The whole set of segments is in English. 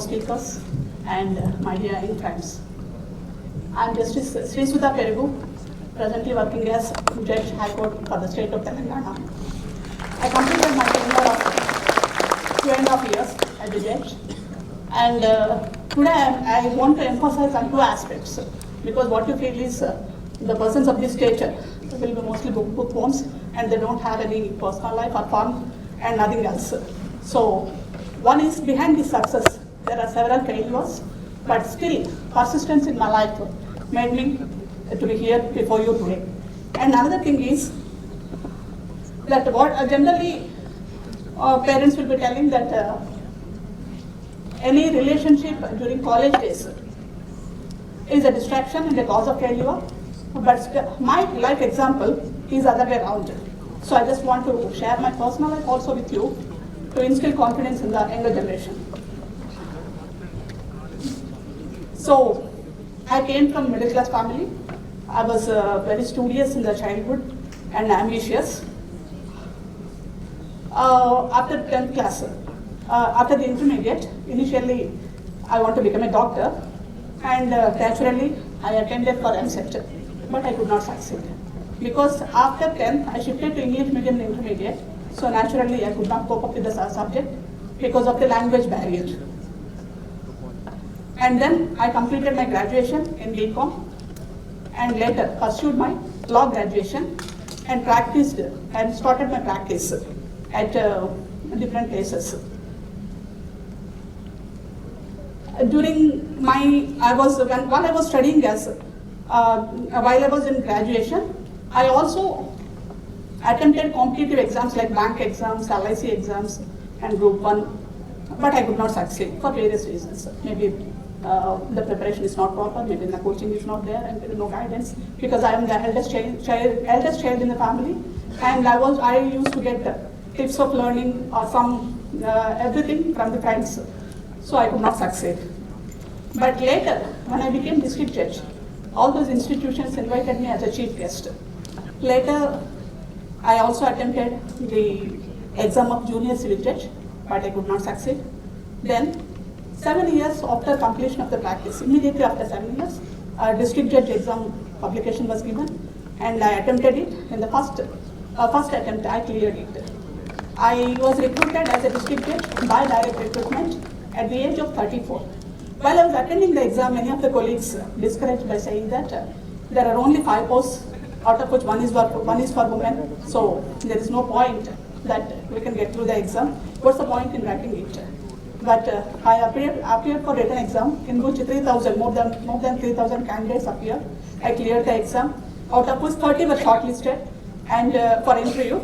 speakers, and my dear young friends. I am Justice Sree Sudha Perugu, presently working as Judge High Court for the state of Telangana. I completed my tenure of 2.5 years as a judge, and today I want to emphasize on two aspects, because what you feel is the persons of this stature will be mostly bookworms and they don't have any personal life or fun and nothing else. So one is, behind this success there are several failures, but still persistence in my life made me to be here before you today. And another thing is that what generally parents will be telling that any relationship during college days is a distraction and a cause of failure, but my life example is other way around. So I just want to share my personal life also with you to instill confidence in the younger generation. So I came from middle class family. I was very studious in the childhood and ambitious. After 10th class, after the intermediate, initially I want to become a doctor, and naturally I attended for MSET, but I could not succeed. Because after 10th, I shifted to English medium in intermediate, so naturally I could not cope up with the subject because of the language barrier. And then I completed my graduation in BCom, and later pursued my law graduation and practiced and started my practice at different places. During my, while I was studying while I was in graduation, I also attempted competitive exams like bank exams, LIC exams, and Group 1, but I could not succeed for various reasons. Maybe the preparation is not proper, maybe the coaching is not there, and there is no guidance, because I am the eldest child in the family, and I used to get tips of learning or from everything from the friends, so I could not succeed. But later, when I became district judge, all those institutions invited me as a chief guest. Later, I also attempted the exam of junior civil judge, but I could not succeed. Then, 7 years after completion of the practice, immediately after 7 years, a district judge exam publication was given, and I attempted it. In the first attempt, I cleared it. I was recruited as a district judge by direct recruitment at the age of 34. While I was attending the exam, many of the colleagues discouraged by saying that there are only 5 posts, out of which one is for women, so there is no point that we can get through the exam. What's the point in writing it? But I appeared for written exam, in which 3,000, more than 3,000 candidates appeared. I cleared the exam, out of which 30 were shortlisted and for interview,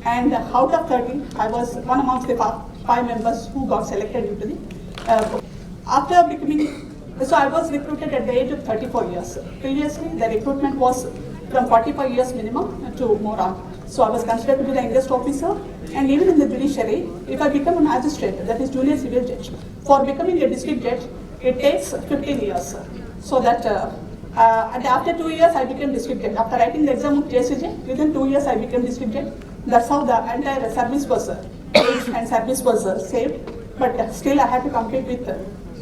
and out of 30, I was one amongst the 5 members who got selected into the after becoming, so I was recruited at the age of 34 years. Previously, the recruitment was from 45 years minimum to more on. So I was considered to be the youngest officer, and even in the judiciary, if I become a magistrate, that is junior civil judge, for becoming a district judge, it takes 15 years. So that, and after 2 years, I became district judge. After writing the exam of JCJ, within 2 years, I became district judge. That's how the entire service was and service was saved. But still, I had to compete with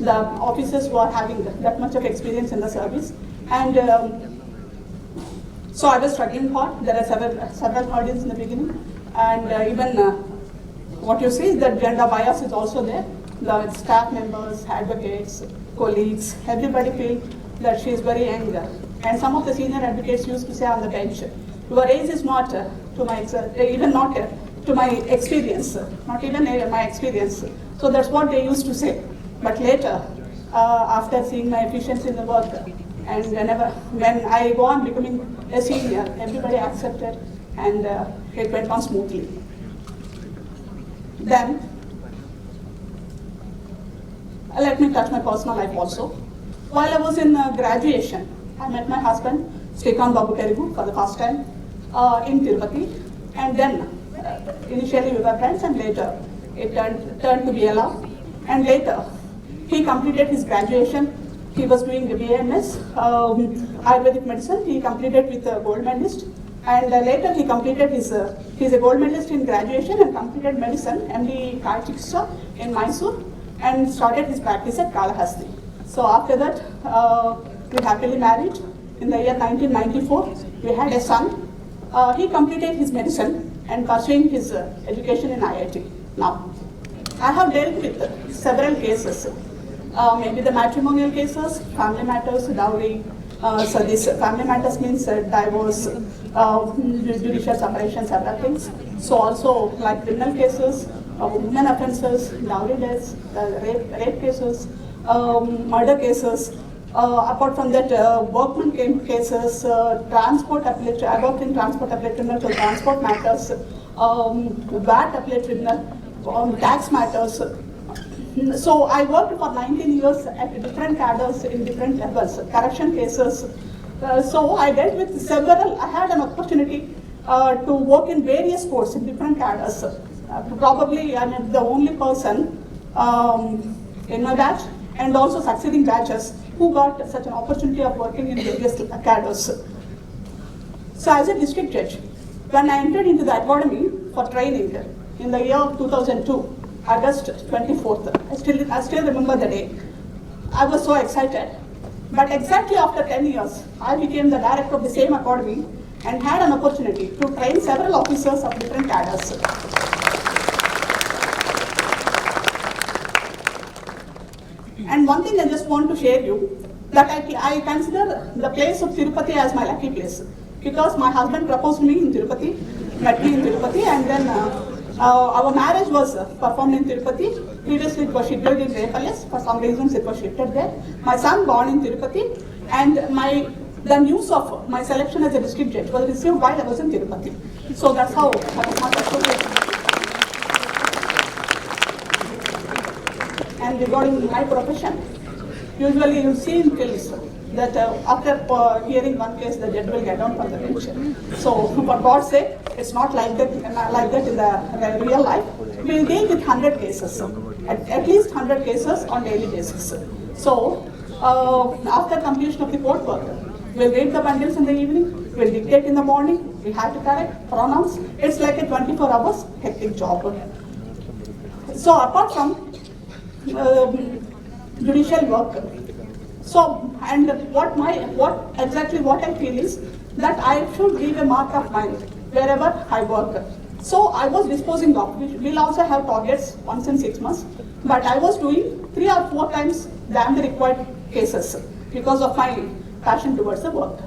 the officers who are having that much of experience in the service, and so I was struggling hard. There are several hurdles in the beginning, and even what you see is that gender bias is also there. The staff members, advocates, colleagues, everybody feel that she is very young, and some of the senior advocates used to say on the bench, "Your age is not to my even not to my experience, not even my experience." So that's what they used to say. But later, after seeing my efficiency in the work, and when I go on becoming a senior, everybody accepted, and it went on smoothly. Then, let me touch my personal life also. While I was in graduation, I met my husband, Sree Perugu, for the first time in Tirupati, and then initially we were friends, and later it turned to be a love, and later he completed his graduation. He was doing the BAMS, Ayurvedic medicine. He completed with a gold medalist, and later he completed he's a gold medalist in graduation and completed medicine, MD Chichiksa in Mysore, and started his practice at Kalahasti. So after that, we happily married. In the year 1994, we had a son. He completed his medicine and pursuing his education in IIT now. I have dealt with several cases, maybe the matrimonial cases, family matters, dowry. So this family matters means divorce, judicial separation, several things. So also like criminal cases, women offences, dowry deaths, rape cases, murder cases. Apart from that, workman cases, transport appellate, I worked in transport appellate tribunal, so transport matters, VAT appellate tribunal, tax matters. So I worked for 19 years at different cadres in different levels, corruption cases. So I dealt with several, I had an opportunity to work in various courts in different cadres. Probably I'm the only person in my batch and also succeeding batches who got such an opportunity of working in various cadres. So as a district judge, when I entered into the academy for training in the year of 2002, August 24th, I still remember the day. I was so excited. But exactly after 10 years, I became the director of the same academy and had an opportunity to train several officers of different cadres. And one thing I just want to share you, that I consider the place of Tirupati as my lucky place. Because my husband proposed me in Tirupati, met me in Tirupati, and then our marriage was performed in Tirupati. Previously it was scheduled in Repalles. For some reasons it was shifted there. My son born in Tirupati, and the news of my selection as a district judge was received while I was in Tirupati. So that's how I was not associated. And regarding my profession, usually you see in cases that after hearing one case, the judge will get down from the bench. So for God's sake, it's not like that in the real life. We will deal with 100 cases, at least 100 cases on daily basis. So after completion of the court work, we'll read the bundles in the evening, we'll dictate in the morning, we have to correct pronouns. It's like a 24 hours hectic job. So apart from judicial work, so and what I feel is that I should leave a mark of mine wherever I work. So I was disposing of, we'll also have targets once in 6 months, but I was doing 3 or 4 times than the required cases because of my passion towards the work.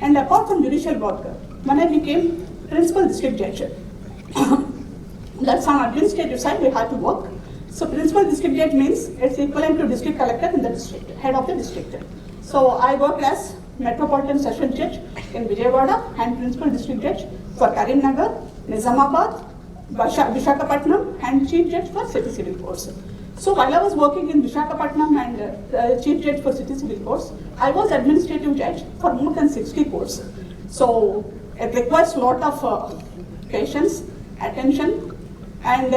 And apart from judicial work, when I became principal district judge, that's on administrative side we had to work. So principal district judge means it's equivalent to district collector in the district, head of the district. So I worked as Metropolitan Session Judge in Vijayawada and principal district judge for Karimnagar, Nizamabad, Visakhapatnam, and chief judge for city civil courts. So while I was working in Visakhapatnam and chief judge for city civil courts, I was administrative judge for more than 60 courts. So it requires a lot of patience, attention, and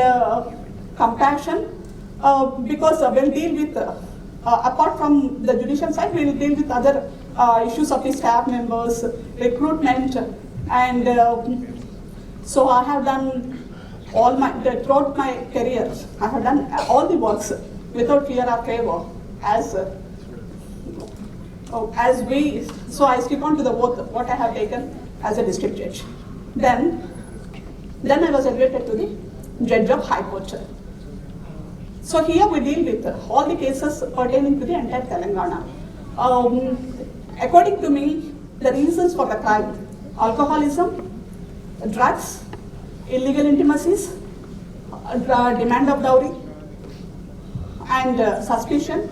compassion, because we'll deal with, apart from the judicial side, we'll deal with other issues of the staff members, recruitment, and so I have done throughout my career, I have done all the works without fear or favor so I stick on to the work, what I have taken as a district judge. Then I was elevated to the judge of High Court. So here we deal with all the cases pertaining to the entire Telangana. According to me, the reasons for the crime: alcoholism, drugs, illegal intimacies, demand of dowry, and suspicion.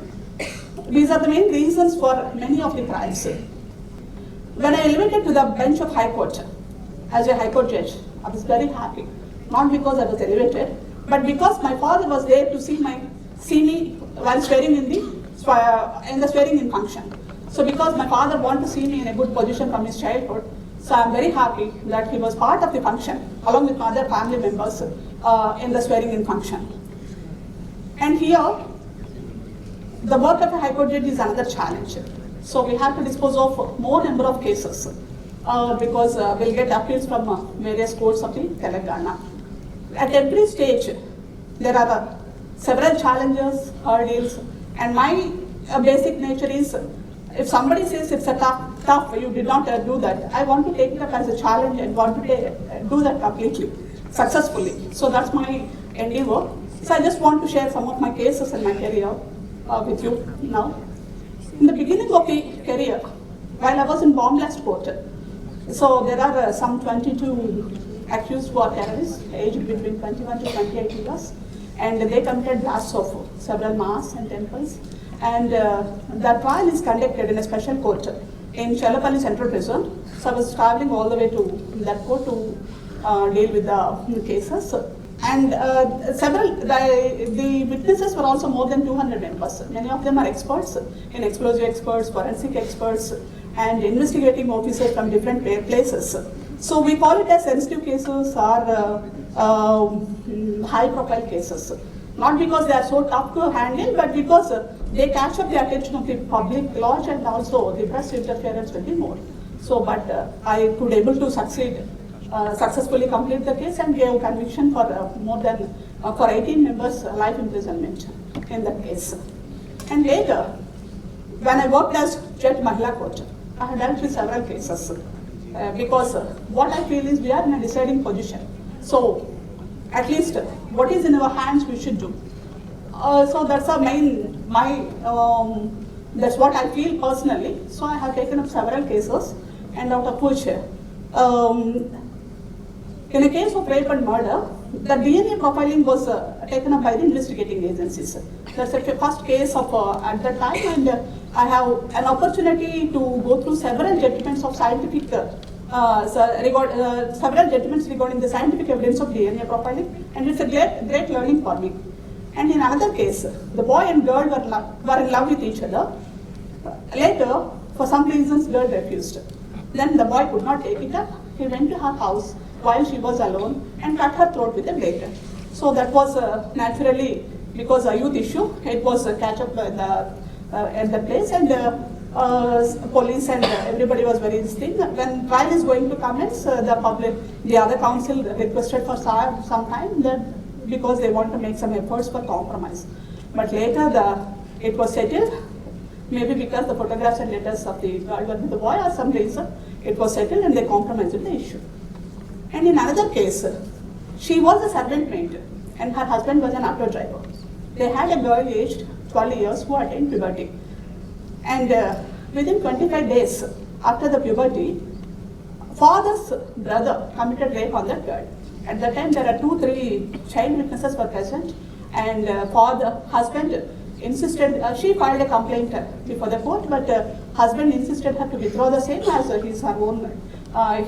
These are the main reasons for many of the crimes. When I elevated to the bench of High Court as a High Court judge, I was very happy. Not because I was elevated, but because my father was there to see me while swearing in the swearing-in function. So because my father wanted to see me in a good position from his childhood, so I'm very happy that he was part of the function along with my other family members in the swearing-in function. And here, the work of a High Court judge is another challenge. So we have to dispose of more number of cases because we'll get appeals from various courts of the Telangana. At every stage, there are several challenges, hurdles, and my basic nature is, if somebody says it's a tough, you did not do that, I want to take it up as a challenge and want to do that completely, successfully. So that's my endeavor. So I just want to share some of my cases in my career with you now. In the beginning of the career, while I was in bomb blast court, so there are some 22 accused who are terrorists, aged between 21 to 28 years, and they committed blasts of several mosques and temples. And the trial is conducted in a special court in Chelapalli Central Prison. So I was traveling all the way to that court to deal with the cases. And the witnesses were also more than 200 members. Many of them are experts in explosive experts, forensic experts, and investigating officers from different places. So we call it as sensitive cases or high-profile cases. Not because they are so tough to handle, but because they catch up the attention of the public large, and also the press interference will be more. So, but I could able to successfully complete the case and gave conviction for more than for 18 members life imprisonment in that case. And later, when I worked as Judge Mahila Court, I had dealt with several cases because what I feel is we are in a deciding position. So at least what is in our hands we should do. So that's a that's what I feel personally. So I have taken up several cases, and out of which in a case of rape and murder, the DNA profiling was taken up by the investigating agencies. That's the first case of at that time, and I have an opportunity to go through several judgments of scientific, several judgments regarding the scientific evidence of DNA profiling, and it's a great learning for me. And in another case, the boy and girl were in love with each other. Later, for some reasons, girl refused. Then the boy could not take it up. He went to her house while she was alone and cut her throat with a blade. So that was naturally, because a youth issue, it was catch up at the place, and police and everybody was very distinct. When trial is going to commence, the other counsel requested for some time because they want to make some efforts for compromise. But later it was settled, maybe because the photographs and letters of the girl were with the boy or some reason, it was settled and they compromised the issue. And in another case, she was a servant maid and her husband was an auto driver. They had a girl aged 12 years who attained puberty. And within 25 days after the puberty, father's brother committed rape on that girl. At that time, there are 2-3 child witnesses were present, and husband insisted, she filed a complaint before the court, but husband insisted her to withdraw the same as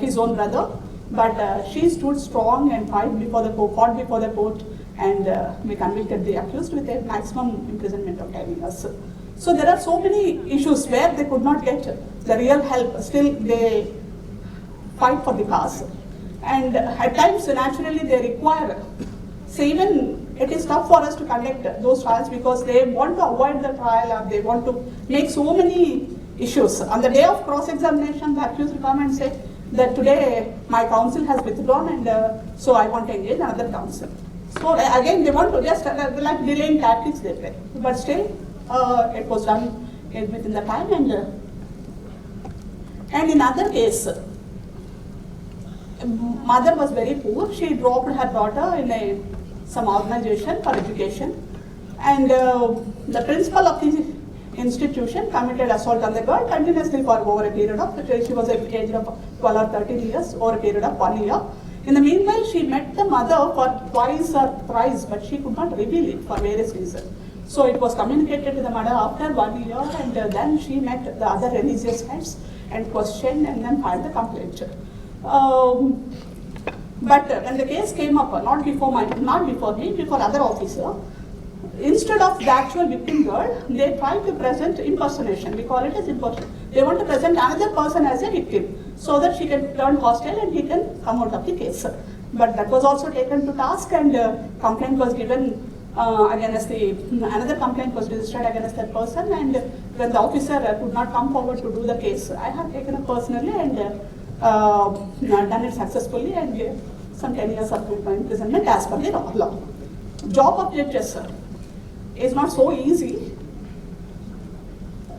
his own brother. But she stood strong and fought before the court, and we convicted the accused with a maximum imprisonment of 10 years. So there are so many issues where they could not get the real help. Still, they fight for the cause. And at times, naturally, they require, so even it is tough for us to conduct those trials because they want to avoid the trial, or they want to make so many issues. On the day of cross-examination, the accused will come and say that today my counsel has withdrawn, and so I want to engage another counsel. So again, they want to just like delaying tactics they play. But still, it was done within the time. And in other case, mother was very poor. She dropped her daughter in some organization for education, and the principal of the institution committed assault on the girl continuously for over a period of, she was at the age of 12 or 13 years, over a period of 1 year. In the meanwhile, she met the mother for twice or thrice, but she could not reveal it for various reasons. So it was communicated to the mother after 1 year, and then she met the other religious heads and questioned and then filed the complaint. But when the case came up, not before me, before other officer, instead of the actual victim girl, they tried to present impersonation. We call it as impersonation. They want to present another person as a victim so that she can turn hostile and he can come out of the case. But that was also taken to task, and complaint was given against another complaint was registered against that person, and when the officer could not come forward to do the case, I have taken it personally and done it successfully and gave some 10 years of imprisonment as per the law. Job of judges. is not so easy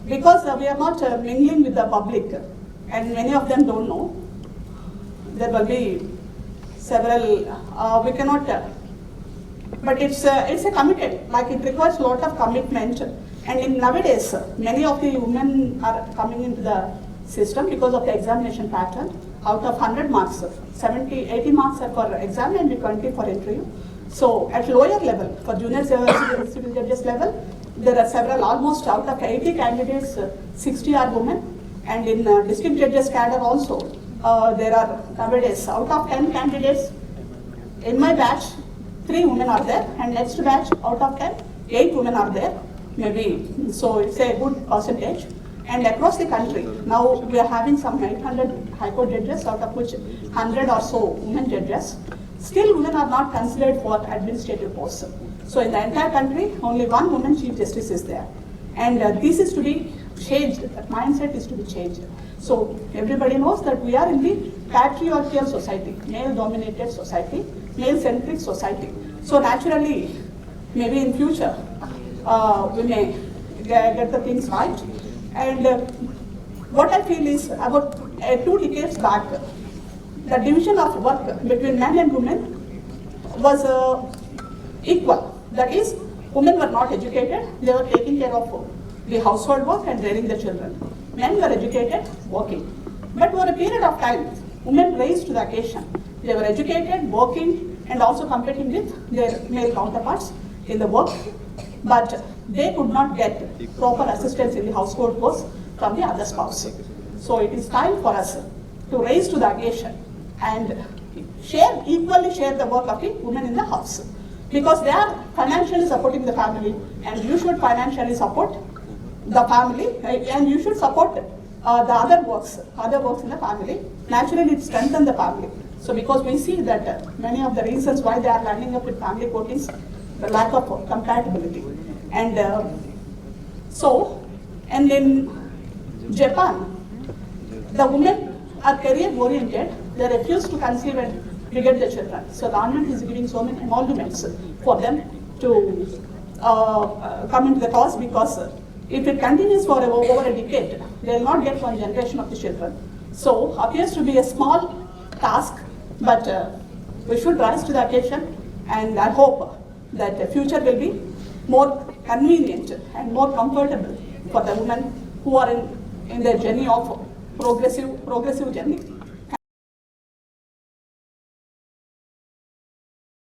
because we are not mingling with the public, and many of them don't know. There will be several, we cannot, but it's a committed, like it requires a lot of commitment. And in nowadays, many of the women are coming into the system because of the examination pattern. Out of 100 marks, 80 marks are for exam and 20 for interview. So at lower level, for junior civil judges level, there are several, almost out of 80 candidates, 60 are women. And in district judges cadre also, there are nowadays, out of 10 candidates, in my batch, 3 women are there, and next batch, out of 10, 8 women are there, maybe. So it's a good percentage. And across the country, now we are having some 800 High Court judges, out of which 100 or so women judges. Still, women are not considered for administrative posts. So in the entire country, only 1 woman Chief Justice is there. And this is to be changed, that mindset is to be changed. So everybody knows that we are in the patriarchal society, male-dominated society, male-centric society. So naturally, maybe in future, we may get the things right. And what I feel is about 2 decades back, the division of work between men and women was equal. That is, women were not educated, they were taking care of the household work and rearing the children. Men were educated, working. But over a period of time, women raised to the occasion. They were educated, working, and also competing with their male counterparts in the work. But they could not get proper assistance in the household work from the other spouse. So it is time for us to raise to the occasion and equally share the work of the women in the house. Because they are financially supporting the family, and you should financially support the family, and you should support the other works in the family. Naturally, it strengthens the family. So because we see that many of the reasons why they are landing up with family court is the lack of compatibility. And and in Japan, the women are career oriented. They refuse to conceive and beget the children. So government is giving so many emoluments for them to come into the cause, because if it continues for over a decade, they will not get 1 generation of the children. So appears to be a small task, but we should rise to the occasion, and I hope that the future will be more convenient and more comfortable for the women who are in their journey of progressive journey.